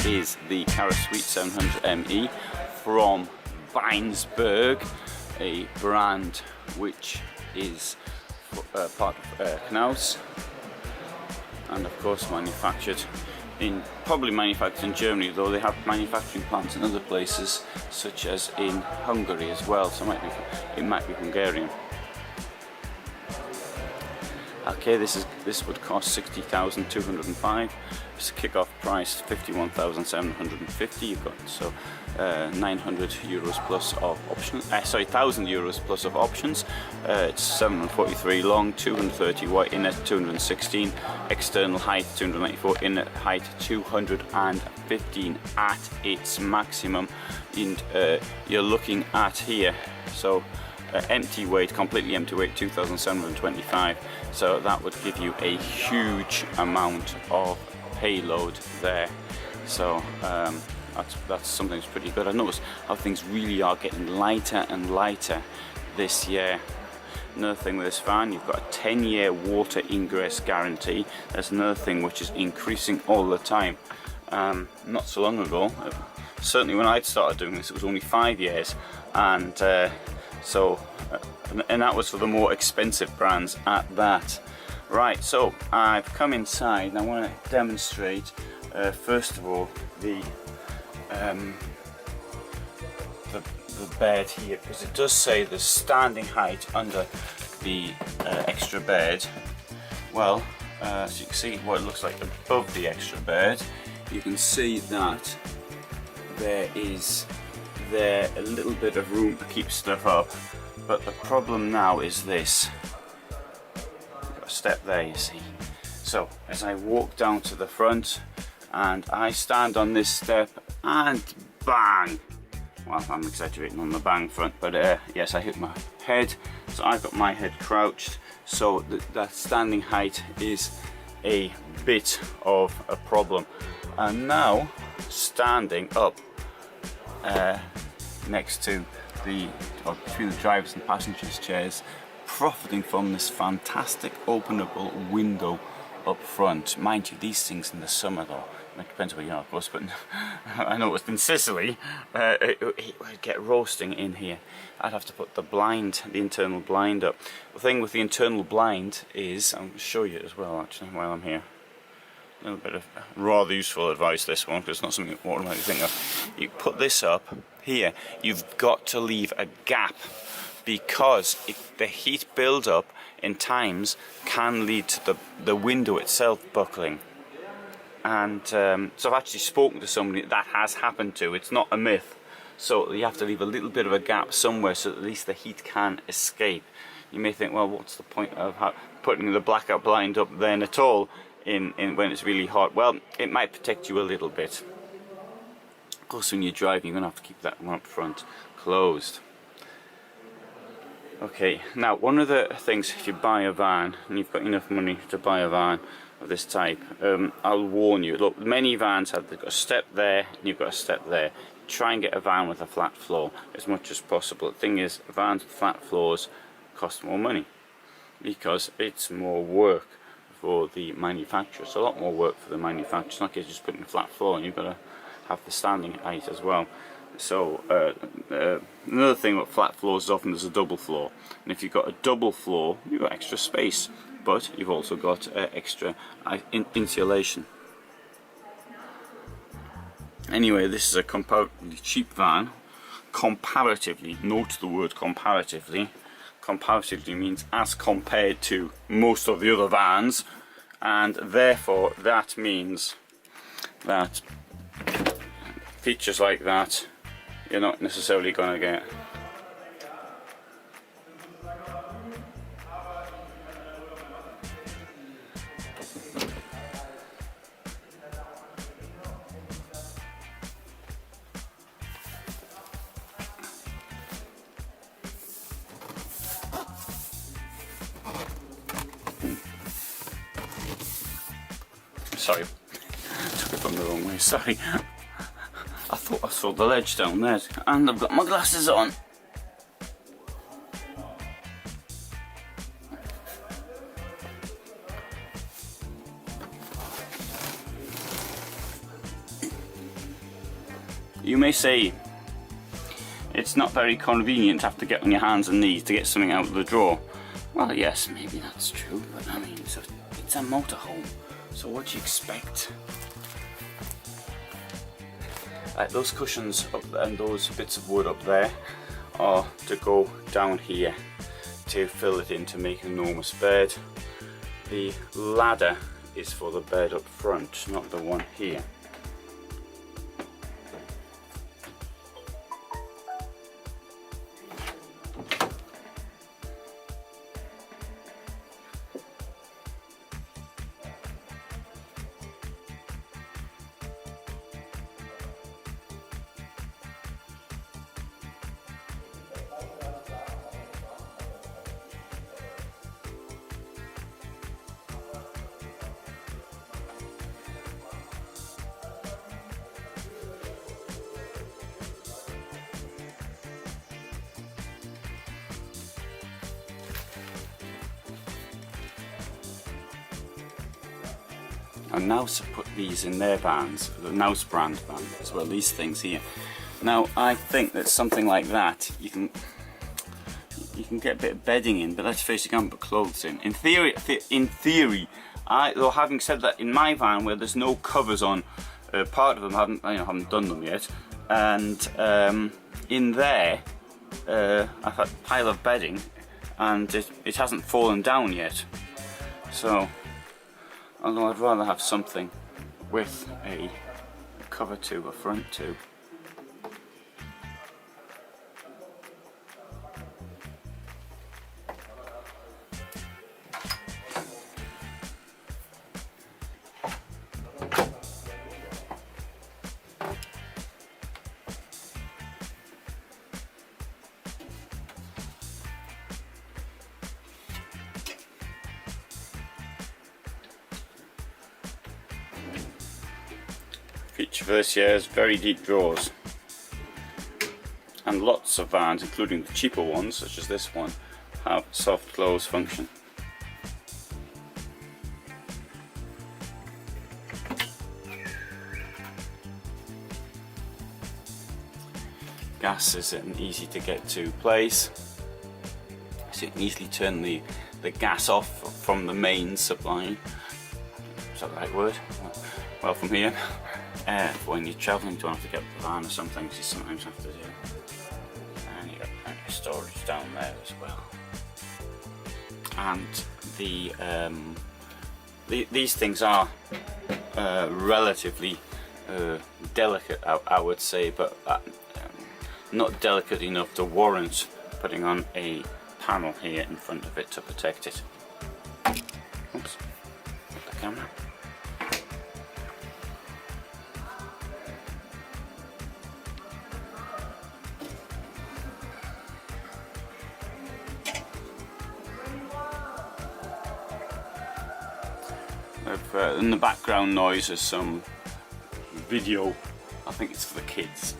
is the CaraSuite 700 ME from Weinsberg, a brand which is part of Knaus, and of course probably manufactured in Germany, though they have manufacturing plants in other places such as in Hungary as well, so it might be Hungarian. Okay, this would cost 60,205. It's a kick-off price 51,750. You've got 900 euros plus of options. 1,000 euros plus of options. It's 743 long, 230 wide, inner 216, external height 294, inner height 215 at its maximum. And you're looking at here. So. Empty weight, completely empty weight, 2,725. So that would give you a huge amount of payload there. So that's something that's pretty good. I noticed how things really are getting lighter and lighter this year. Another thing with this van, you've got a 10-year water ingress guarantee. That's another thing which is increasing all the time. Not so long ago, certainly when I'd started doing this, it was only 5 years, and and that was for the more expensive brands at that. Right, so I've come inside and I want to demonstrate first of all the bed here, because it does say the standing height under the extra bed. Well, as you can see what it looks like above the extra bed, you can see that there is a little bit of room to keep stuff up. But the problem now is this. I've got a step there, you see. So as I walk down to the front and I stand on this step and bang! Well, I'm exaggerating on the bang front, but yes, I hit my head. So I've got my head crouched. So that standing height is a bit of a problem. And now standing up next to between the drivers and passengers chairs, profiting from this fantastic openable window up front. Mind you, these things in the summer though, it depends where you are of course, but I know it's in Sicily, it would get roasting in here. I'd have to put the internal blind up. The thing with the internal blind is, I'll show you as well actually while I'm here. A little bit of rather useful advice, this one, because it's not something you automatically think of. You put this up here, you've got to leave a gap, because the heat build-up in times can lead to the window itself buckling. And so I've actually spoken to somebody that has happened to. It's not a myth. So you have to leave a little bit of a gap somewhere so that at least the heat can escape. You may think, well, what's the point of putting the blackout blind up then at all? When it's really hot? Well, it might protect you a little bit. Of course, when you're driving, you're going to have to keep that one up front closed. Okay, now one of the things, if you buy a van and you've got enough money to buy a van of this type, I'll warn you. Look, many vans they've got a step there and you've got a step there. Try and get a van with a flat floor as much as possible. The thing is, vans with flat floors cost more money because it's more work for the manufacturer. It's a lot more work for the manufacturer. It's not just putting a flat floor, and you've got to have the standing height as well. So another thing with flat floors is often there's a double floor, and if you've got a double floor, you've got extra space, but you've also got extra insulation. Anyway, this is a comparatively cheap van. Comparatively, note the word comparatively. Comparatively means as compared to most of the other vans, and therefore that means that features like that you're not necessarily going to get. Sorry, took it from the wrong way, sorry. I thought I saw the ledge down there, and I've got my glasses on. You may say it's not very convenient to have to get on your hands and knees to get something out of the drawer. Well, yes, maybe that's true, but I mean, it's a motorhome, so what do you expect? Those cushions up there and those bits of wood up there are to go down here to fill it in to make an enormous bed. The ladder is for the bed up front, not the one here. And Knaus have put these in their vans, the Knaus brand van as well, these things here. Now I think that something like that, you can get a bit of bedding in, but let's face it, you can't put clothes in. In theory, though having said that, in my van where there's no covers on, part of them haven't done them yet, and in there I've had a pile of bedding and it hasn't fallen down yet. So although I'd rather have something with a cover to, a front to. Feature for this year is very deep drawers, and lots of vans, including the cheaper ones such as this one, have soft close function. Gas is an easy to get to place, so you can easily turn the gas off from the main supply. Is that the right word? Well, from here. When you're travelling, you don't have to get the van or something, you sometimes have to do. And you've got plenty of storage down there as well. And these things are relatively delicate, I would say, but not delicate enough to warrant putting on a panel here in front of it to protect it. Oops, put the camera. In the background noise is some video, I think it's for the kids.